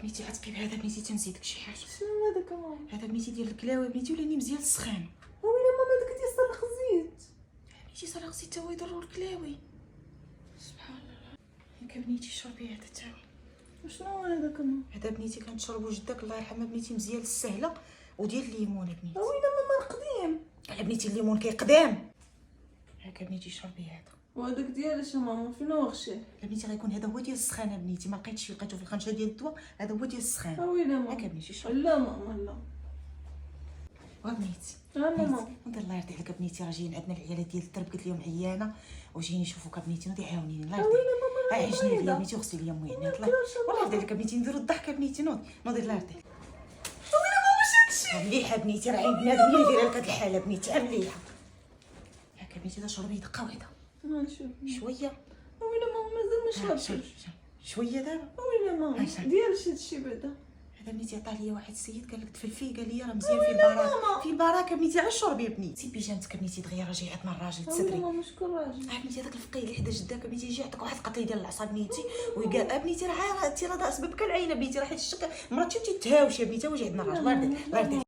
بنيتي عتقي بهذا بنيتي تنزيدك شي حاجه. شنو هذاك ماما؟ هذا بنيتي ديال الكلاوي بنيتي ولاني مزيان السخان. ويلي ماما داك ديال سرق زيت. بنيتي سرق زيت تا هو يضرو الكلاوي. سبحان الله. ياك بنيتي شربي هذا تا هو. وشنو هذاك ماما؟ هذا بنيتي كنشربو جدك الله يرحمها بنيتي مزيان السهله وديال الليمون بنيتي. ويلي ماما القديم. على بنيتي الليمون كيقدام. هاكا بنيتي شربي هذا. وهذاك ديال اش ماما فين هو غشيه؟ لا بنيتي غيكون هذا هو ديال السخانه بنيتي ما لقيتش لقيتو في الخنشه ديال الدواء هذا هو ديال السخانه. ويلي ماما. هاكا بنيتي شربي. لا ماما لا. بنيتي ماما. نضي الله يرضي عليك بنيتي راه جايين عندنا العيالات ديال الدرب قلت لهم عيانه وجايين يشوفوك بنيتي نضي عاونيني الله يرضي. ويلي ماما عيشني ليا بنيتي وغسلي ليا موينات الله يرضي عليك بنيتي نديرو الضحكه بنيتي نوضي الله يرضي. ويلي ماما شاكشي. مليحه بنيتي راه عند بنادم اللي يدير لك هاد الحاله بنيتي مليحه. هاكا بنيتي دا شربي دقه واحده نشوف شويه. ويلي ماما مازال ما شربتش. شويه دابا. ويلي ماما ديال شي هادشي بعدا. هذا بنيتي عطاه ليا واحد السيد قال لك تفلفيه قال لي راه مزيان فيه البركه فيه البركه بنيتي عا شربي بنيتي. بيجامتك بنيتي دغيا راه جاي عندنا الراجل ويلي تسدري. ماما شكون راجل؟ بنيتي هذاك الفقيه اللي حدا جداك بنيتي يجي يعطيك واحد القطيه ديال العصا بنيتي ويقال بنيتي راه انت راه سببك العينه بنيتي راه حيت الشك مراتي تتهاوش يا بنيتي واش عندنا الراجل الله يرضي.